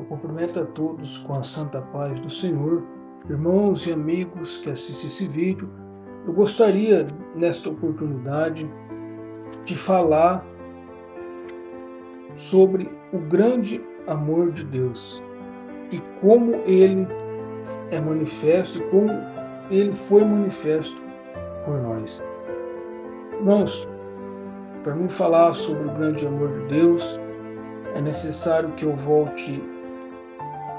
Eu cumprimento a todos com a santa paz do Senhor. Irmãos e amigos que assistem esse vídeo, eu gostaria, nesta oportunidade, de falar sobre o grande amor de Deus e como ele é manifesto e como ele foi manifesto por nós. Irmãos, para mim falar sobre o grande amor de Deus, é necessário que eu volte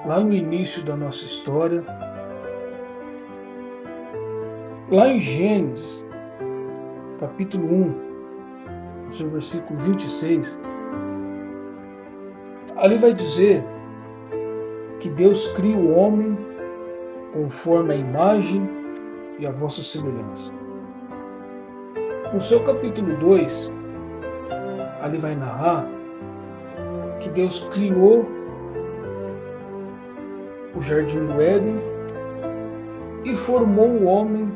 lá no início da nossa história, lá em Gênesis, capítulo 1, no seu versículo 26, ali vai dizer que Deus cria o homem conforme a imagem e a vossa semelhança. No seu capítulo 2, ali vai narrar que Deus criou o jardim do Éden e formou o homem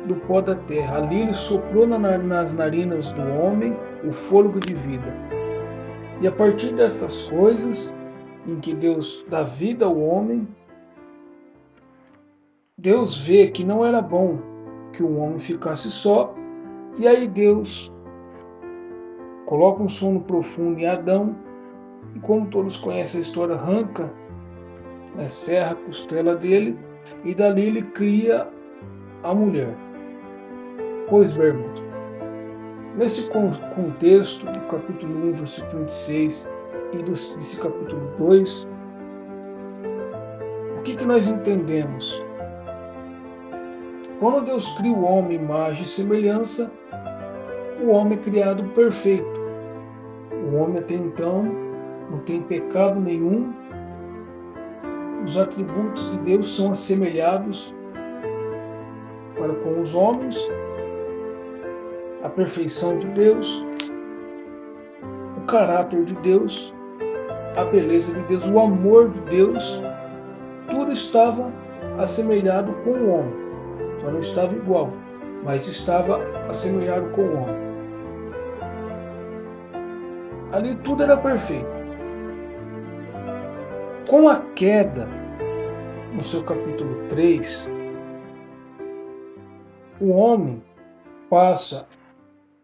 do pó da terra. Ali ele soprou nas narinas do homem o fôlego de vida. E a partir destas coisas, em que Deus dá vida ao homem, Deus vê que não era bom que o homem ficasse só, e aí Deus coloca um sono profundo em Adão, e como todos conhecem a história, arranca, serra a costela dele, e dali ele cria a mulher. Pois bem, irmãos, nesse contexto do capítulo 1, versículo 26 e desse capítulo 2, o que nós entendemos? Quando Deus cria o homem, imagem e semelhança, o homem é criado perfeito. O homem até então não tem pecado nenhum. Os atributos de Deus são assemelhados para com os homens, a perfeição de Deus, o caráter de Deus, a beleza de Deus, o amor de Deus, tudo estava assemelhado com o homem. Só não estava igual, mas estava assemelhado com o homem. Ali tudo era perfeito. Com a queda, no seu capítulo 3, o homem passa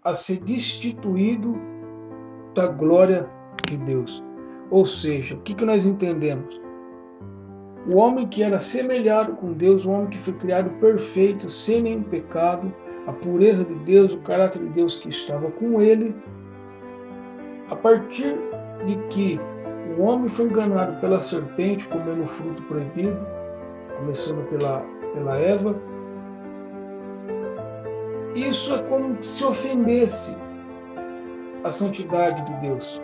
a ser destituído da glória de Deus. Ou seja, o que nós entendemos? O homem que era semelhado com Deus, o homem que foi criado perfeito, sem nenhum pecado, a pureza de Deus, o caráter de Deus que estava com ele, a partir de que o homem foi enganado pela serpente, comendo o fruto proibido, começando pela Eva, isso é como se ofendesse a santidade de Deus.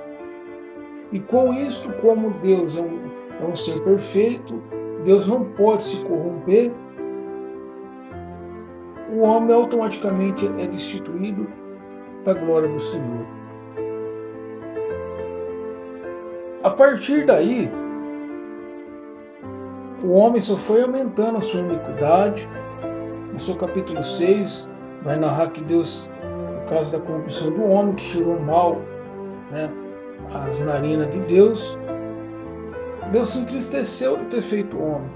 E com isso, como Deus é um ser perfeito, Deus não pode se corromper, o homem automaticamente é destituído da glória do Senhor. A partir daí, o homem só foi aumentando a sua iniquidade. No seu capítulo 6, vai narrar que Deus, por causa da corrupção do homem, que cheirou mal, as narinas de Deus, Deus se entristeceu de ter feito o homem.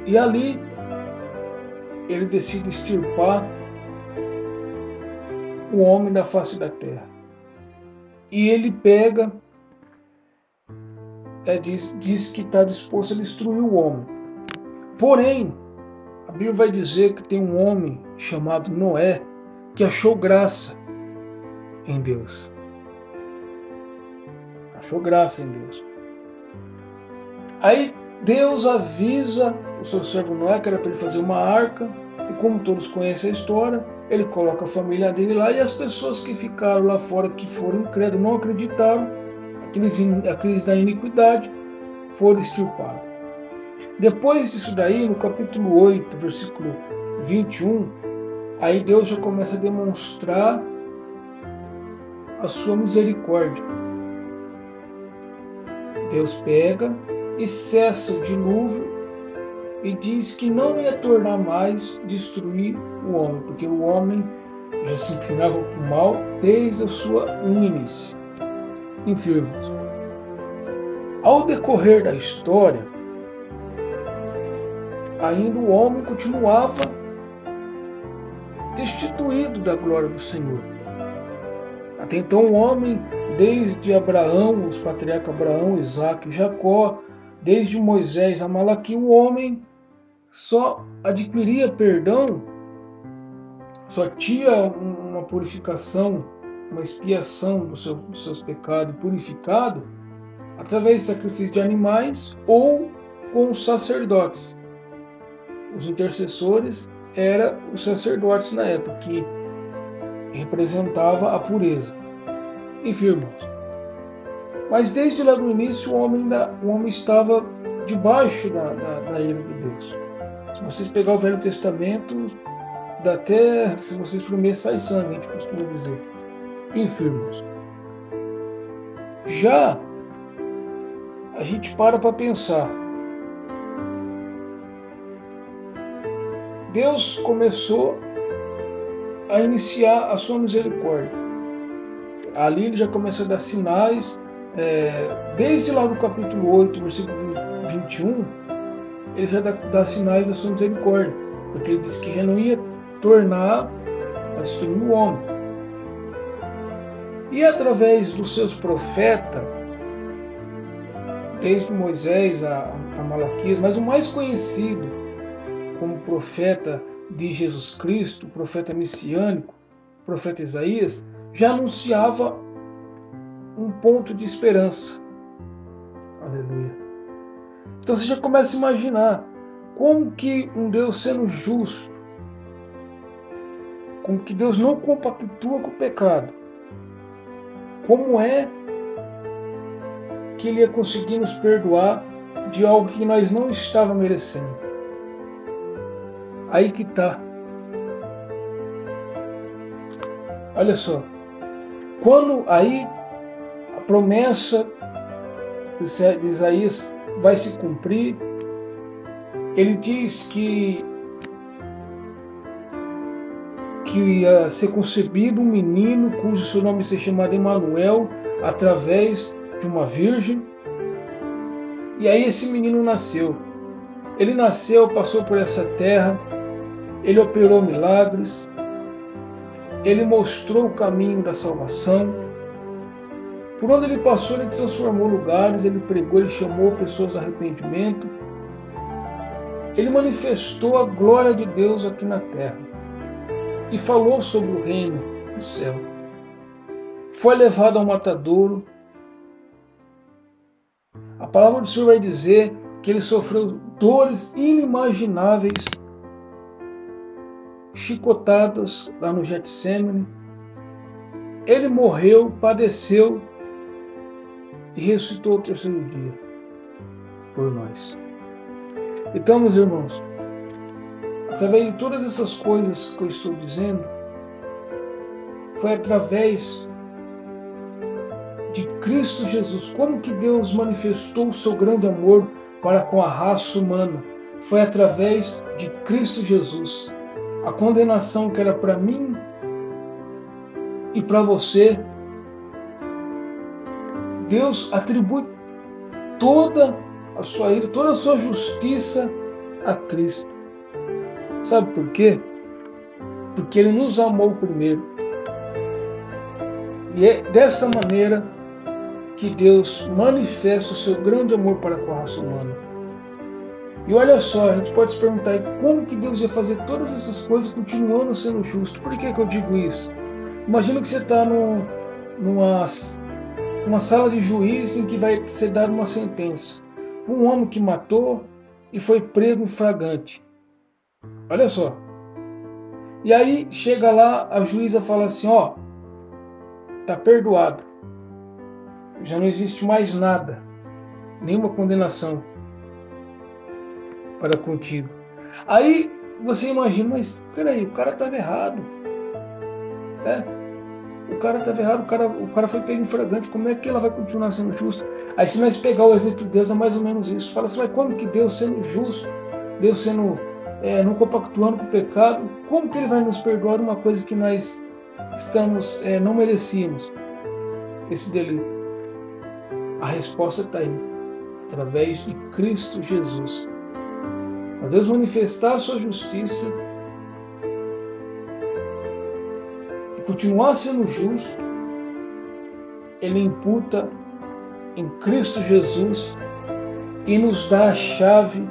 E ali, ele decide extirpar o homem da face da terra. E ele pega, diz que está disposto a destruir o homem. Porém, a Bíblia vai dizer que tem um homem chamado Noé que achou graça em Deus. Achou graça em Deus. Aí Deus avisa o seu servo Noé que era para ele fazer uma arca, e como todos conhecem a história, ele coloca a família dele lá, e as pessoas que ficaram lá fora, que foram incrédulos, não acreditaram, aqueles da iniquidade, foram extirpados. Depois disso daí, no capítulo 8, versículo 21, aí Deus já começa a demonstrar a sua misericórdia. Deus pega e cessa o dilúvio e diz que não ia tornar mais destruir o homem, porque o homem já se inclinava para o mal desde a sua início. Enfim, Ao decorrer da história, ainda o homem continuava destituído da glória do Senhor. Até então o homem, desde Abraão, os patriarcas Abraão, Isaac e Jacó, desde Moisés a Malaquim, o homem só adquiria perdão, só tinha uma purificação, uma expiação dos seus pecados purificado através de sacrifício de animais ou com os sacerdotes. Os intercessores eram os sacerdotes na época, que representava a pureza. Enfim, irmãos. Mas desde lá do início o homem estava debaixo da ira de Deus. Se vocês pegar o Velho Testamento, dá até, se vocês primeiro sai sangue, a gente costuma dizer. Enfim, irmãos. Já a gente para pensar. Deus começou a iniciar a sua misericórdia. Ali ele já começa a dar sinais, desde lá no capítulo 8, versículo 21, ele já dá sinais da sua misericórdia, porque ele disse que já não ia tornar a destruir o homem. E através dos seus profetas, desde Moisés a Malaquias, mas o mais conhecido como profeta de Jesus Cristo, o profeta messiânico, o profeta Isaías, já anunciava um ponto de esperança. Aleluia. Então você já começa a imaginar como que um Deus sendo justo, como que Deus não compactua com o pecado, como é que Ele ia conseguir nos perdoar de algo que nós não estávamos merecendo. Aí que está. Olha só. Quando aí a promessa de Isaías vai se cumprir, ele diz que ia ser concebido um menino cujo seu nome se chamado Emanuel, através de uma virgem. E aí esse menino nasceu. Ele nasceu, passou por essa terra, ele operou milagres, ele mostrou o caminho da salvação. Por onde ele passou, ele transformou lugares, ele pregou, ele chamou pessoas a arrependimento. Ele manifestou a glória de Deus aqui na terra e falou sobre o reino do céu. Foi levado ao matadouro. A palavra do Senhor vai dizer que ele sofreu dores inimagináveis, chicotadas lá no Getsêmani. Ele morreu, padeceu e ressuscitou ao terceiro dia por nós. Então, meus irmãos, através de todas essas coisas que eu estou dizendo, foi através de Cristo Jesus. Como que Deus manifestou o seu grande amor para com a raça humana? Foi através de Cristo Jesus. A condenação que era para mim e para você, Deus atribui toda a sua ira, toda a sua justiça a Cristo. Sabe por quê? Porque Ele nos amou primeiro. E é dessa maneira que Deus manifesta o seu grande amor para com a raça humana. E olha só, a gente pode se perguntar como que Deus ia fazer todas essas coisas continuando sendo justo. Por que eu digo isso? Imagina que você está numa sala de juiz em que vai ser dada uma sentença. Um homem que matou e foi preso em flagrante. Olha só. E aí chega lá, a juíza fala assim, ó, está perdoado. Já não existe mais nada, nenhuma condenação para contigo. Aí você imagina, mas peraí, o cara estava errado. O cara estava errado, o cara foi pego em flagrante, como é que ela vai continuar sendo justa? Aí se nós pegar o exemplo de Deus, é mais ou menos isso. Fala assim, mas como que Deus sendo justo, Deus sendo, não compactuando com o pecado, como que Ele vai nos perdoar uma coisa que nós não merecíamos? Esse delito. A resposta está aí. através de Cristo Jesus. Para Deus manifestar a sua justiça e continuar sendo justo, Ele imputa em Cristo Jesus e nos dá a chave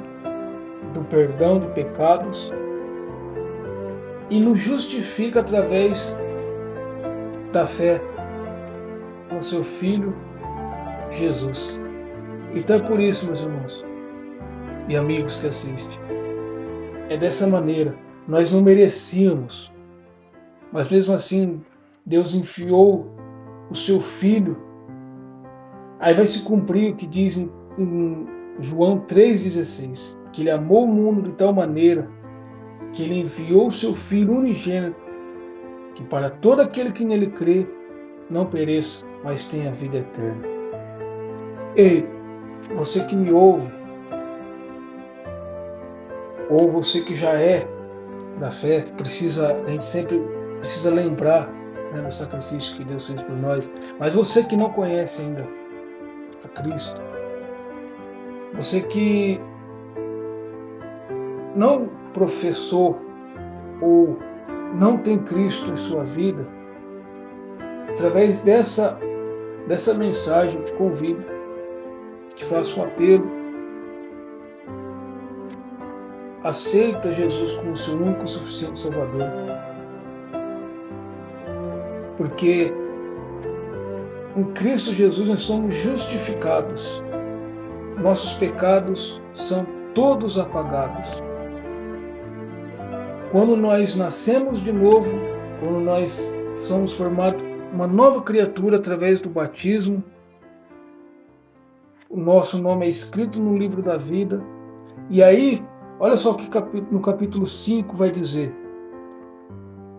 do perdão de pecados e nos justifica através da fé no seu Filho Jesus. Então é por isso, meus irmãos e amigos que assistem, é dessa maneira. Nós não merecíamos, mas mesmo assim Deus enviou o seu Filho. Aí vai se cumprir o que diz em João 3,16, que Ele amou o mundo de tal maneira que Ele enviou o seu Filho unigênito, que para todo aquele que nele crê não pereça, mas tenha vida eterna. Ei, você que me ouve, ou você que já é da fé, a gente sempre precisa lembrar, né, do sacrifício que Deus fez por nós. Mas você que não conhece ainda a Cristo, você que não professou ou não tem Cristo em sua vida, através dessa mensagem, eu te convido, te faço um apelo. Aceita Jesus como seu único e suficiente Salvador. Porque em Cristo Jesus nós somos justificados. Nossos pecados são todos apagados. Quando nós nascemos de novo, quando nós somos formados uma nova criatura através do batismo, o nosso nome é escrito no livro da vida. E aí, olha só o que no capítulo 5 vai dizer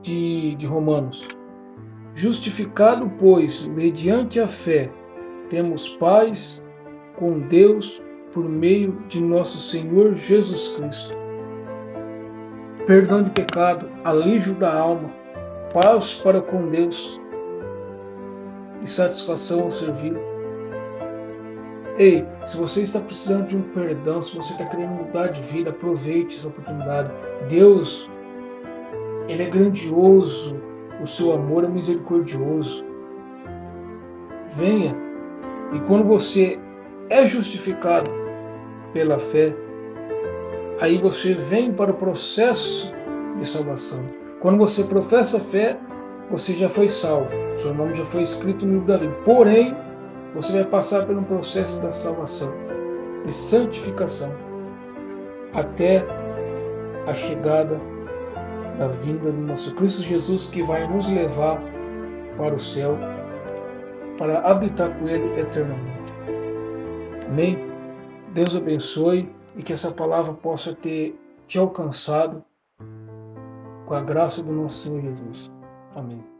de Romanos. Justificado, pois, mediante a fé, temos paz com Deus por meio de nosso Senhor Jesus Cristo. Perdão de pecado, alívio da alma, paz para com Deus e satisfação ao servir. Ei, se você está precisando de um perdão, se você está querendo mudar de vida, aproveite essa oportunidade. Deus, Ele é grandioso, o seu amor é misericordioso. Venha, e quando você é justificado pela fé, aí você vem para o processo de salvação. Quando você professa a fé, você já foi salvo, seu nome já foi escrito no livro da vida. Porém, você vai passar pelo processo da salvação, de santificação, até a chegada da vinda do nosso Cristo Jesus, que vai nos levar para o céu, para habitar com Ele eternamente. Amém? Deus abençoe e que essa palavra possa ter te alcançado com a graça do nosso Senhor Jesus. Amém.